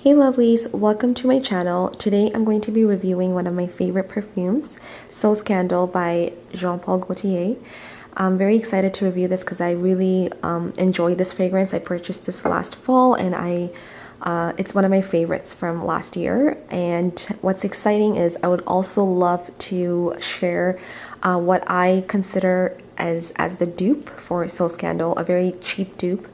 Hey lovelies, welcome to my channel. Today I'm going to be reviewing one of my favorite perfumes, So Scandal by Jean-Paul Gaultier. I'm very excited to review this because I really enjoyed this fragrance. I purchased this last fall and it's one of my favorites from last year. And what's exciting is I would also love to share what I consider as the dupe for So Scandal, a very cheap dupe.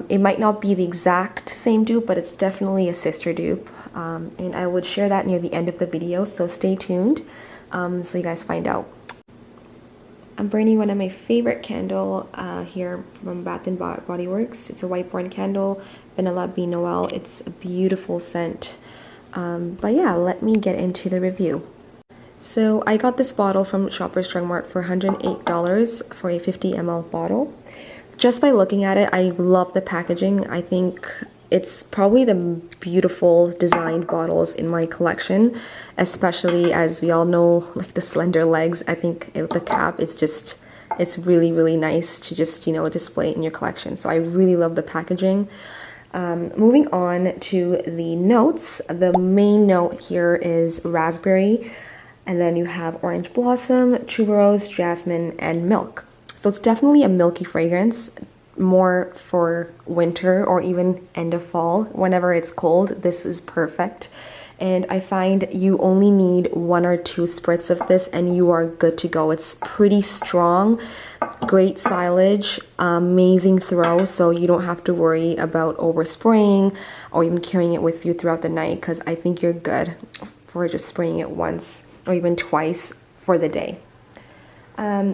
It might not be the exact same dupe, but it's definitely a sister dupe, and I would share that near the end of the video, so stay tuned so you guys find out. I'm burning one of my favorite candle here from Bath & Body Works. It's a White Barn candle, Vanilla Bean Noel. It's a beautiful scent, but yeah, let me get into the review. So I got this bottle from Shoppers Drug Mart for $108 for a 50 ml bottle. Just by looking at it, I love the packaging. I think it's probably the beautiful designed bottles in my collection, especially as we all know, like the slender legs. I think the cap, it's really, really nice to just, you know, display in your collection. So I really love the packaging. Moving on to the notes, the main note here is raspberry, and then you have orange blossom, tuberose, jasmine, and milk. So it's definitely a milky fragrance, more for winter or even end of fall. Whenever it's cold, this is perfect. And I find you only need 1 or 2 spritz of this and you are good to go. It's pretty strong, great silage, amazing throw, so you don't have to worry about overspraying or even carrying it with you throughout the night, because I think you're good for just spraying it once or even twice for the day.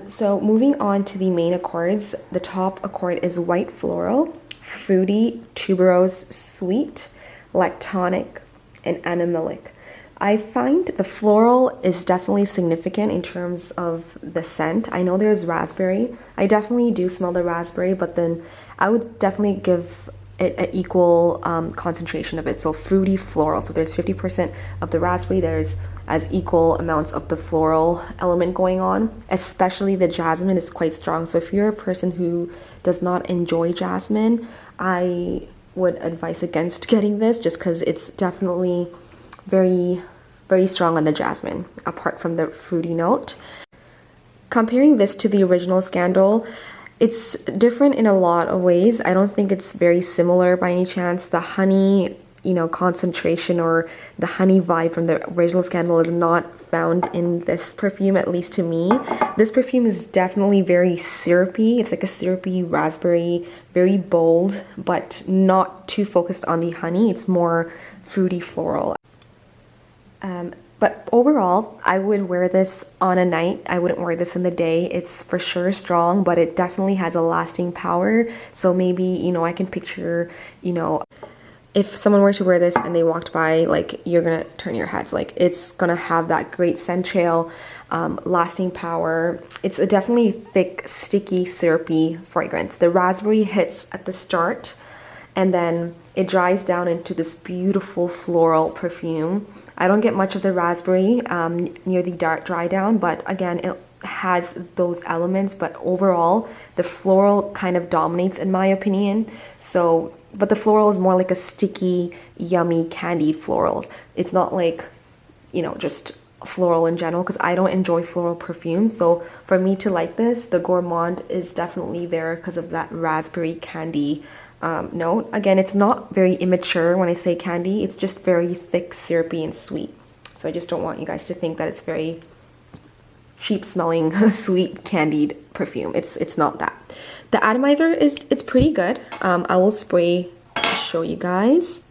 So moving on to the main accords, the top accord is white floral, fruity, tuberose, sweet, lactonic, and animalic. I find the floral is definitely significant in terms of the scent. I know there's raspberry. I definitely do smell the raspberry, but then I would definitely give it an equal concentration of it. So fruity floral. So there's 50% of the raspberry. There's as equal amounts of the floral element going on. Especially the jasmine is quite strong. So if you're a person who does not enjoy jasmine, I would advise against getting this, just because it's definitely very, very strong on the jasmine, apart from the fruity note. Comparing this to the original Scandal, it's different in a lot of ways. I don't think it's very similar by any chance. The honey, you know, concentration or the honey vibe from the original Scandal is not found in this perfume, at least to me. This perfume is definitely very syrupy. It's like a syrupy raspberry, very bold, but not too focused on the honey. It's more fruity floral. But overall, I would wear this on a night. I wouldn't wear this in the day. It's for sure strong, but it definitely has a lasting power. So maybe, you know, I can picture, you know, if someone were to wear this and they walked by, like, you're gonna turn your heads. Like, it's gonna have that great scent trail, lasting power. It's a definitely thick, sticky, syrupy fragrance. The raspberry hits at the start, and then it dries down into this beautiful floral perfume. I don't get much of the raspberry near the dry down, but again, it has those elements, but overall, the floral kind of dominates in my opinion. So, but the floral is more like a sticky, yummy, candied floral. It's not like, you know, just floral in general, because I don't enjoy floral perfumes. So for me to like this, the gourmand is definitely there because of that raspberry candy note. Again, it's not very immature when I say candy. It's just very thick, syrupy, and sweet. So I just don't want you guys to think that it's very cheap smelling, sweet, candied perfume. It's not that. The atomizer it's pretty good. I will spray to show you guys.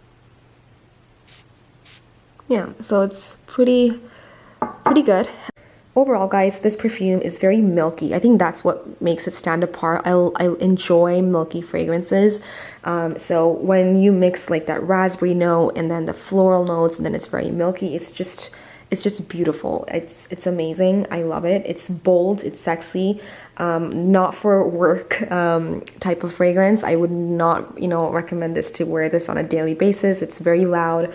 Yeah, so it's pretty good. Overall, guys, this perfume is very milky. I think that's what makes it stand apart. I enjoy milky fragrances. So when you mix like that raspberry note and then the floral notes and then it's very milky, it's just beautiful. It's amazing. I love it. It's bold, it's sexy. Not for work type of fragrance. I would not, you know, recommend this to wear this on a daily basis. It's very loud.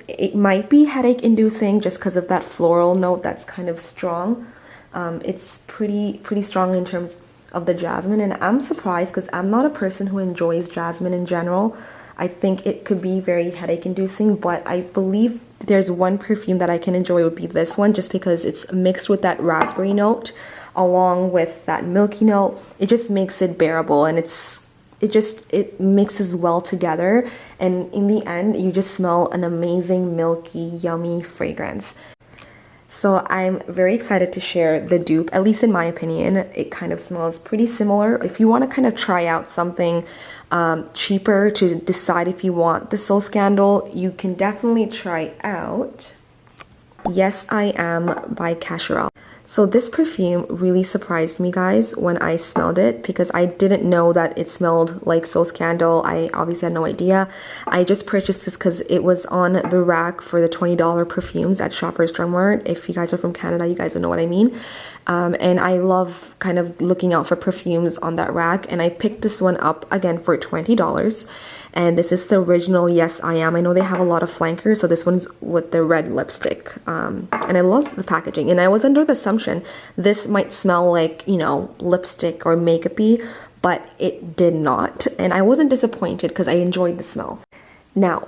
It might be headache inducing just because of that floral note that's kind of strong. It's pretty strong in terms of the jasmine, and I'm surprised because I'm not a person who enjoys jasmine in general. I think it could be very headache inducing, but I believe there's one perfume that I can enjoy would be this one, just because it's mixed with that raspberry note along with that milky note. It just makes it bearable, and it mixes well together, and in the end you just smell an amazing milky yummy fragrance. So I'm very excited to share the dupe. At least in my opinion, it kind of smells pretty similar. If you want to kind of try out something cheaper to decide if you want the Soul Scandal, you can definitely try out Yes I Am by Casual. So this perfume really surprised me, guys, when I smelled it, because I didn't know that it smelled like Soul Scandal. I obviously had no idea. I just purchased this because it was on the rack for the $20 perfumes at Shoppers Drug Mart. If you guys are from Canada, you guys will know what I mean. And I love kind of looking out for perfumes on that rack, and I picked this one up again for $20. And this is the original Yes I Am. I know they have a lot of flankers, so this one's with the red lipstick. And I love the packaging. And I was under the assumption this might smell like, you know, lipstick or makeup-y, but it did not. And I wasn't disappointed because I enjoyed the smell. Now,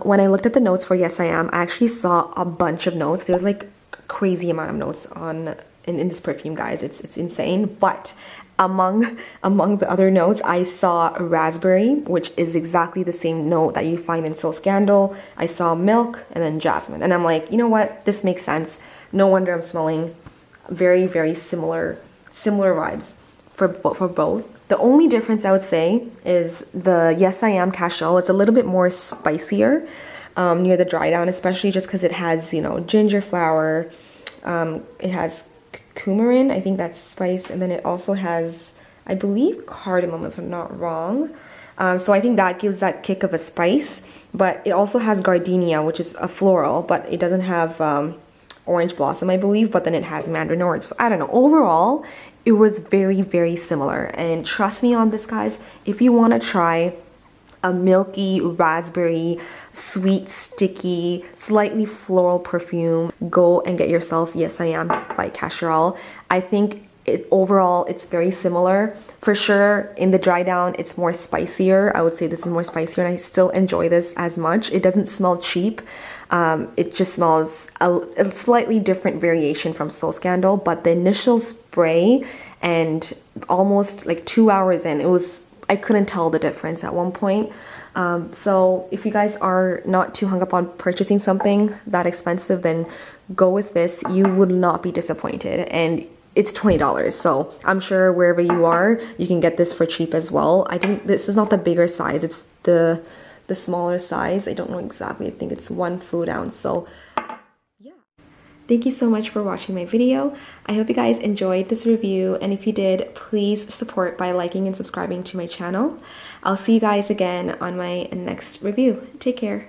when I looked at the notes for Yes I Am, I actually saw a bunch of notes. There's like a crazy amount of notes in this perfume, guys. It's insane. But among the other notes, I saw raspberry, which is exactly the same note that you find in Soul Scandal. I saw milk, and then jasmine. And I'm like, you know what? This makes sense. No wonder I'm smelling very, very similar vibes for both. The only difference I would say is the Yes I Am Casual. It's a little bit more spicier near the dry down, especially just because it has, you know, ginger flower. It has coumarin, I think that's spice, and then it also has, I believe, cardamom, if I'm not wrong. So I think that gives that kick of a spice, but it also has gardenia, which is a floral, but it doesn't have orange blossom, I believe, but then it has mandarin orange. So I don't know. Overall, it was very, very similar, and trust me on this, guys. If you want to try a milky, raspberry, sweet, sticky, slightly floral perfume, go and get yourself Yes I Am by Casual. I think overall it's very similar. For sure, in the dry down, it's more spicier. I would say this is more spicier, and I still enjoy this as much. It doesn't smell cheap. It just smells a slightly different variation from Soul Scandal, but the initial spray and almost like 2 hours in, I couldn't tell the difference at one point. So if you guys are not too hung up on purchasing something that expensive, then go with this. You would not be disappointed. And it's $20, so I'm sure wherever you are, you can get this for cheap as well. I think this is not the bigger size, it's the smaller size. I don't know exactly. I think it's 1 fluid ounce. So yeah. Thank you so much for watching my video. I hope you guys enjoyed this review, and if you did, please support by liking and subscribing to my channel. I'll see you guys again on my next review. Take care.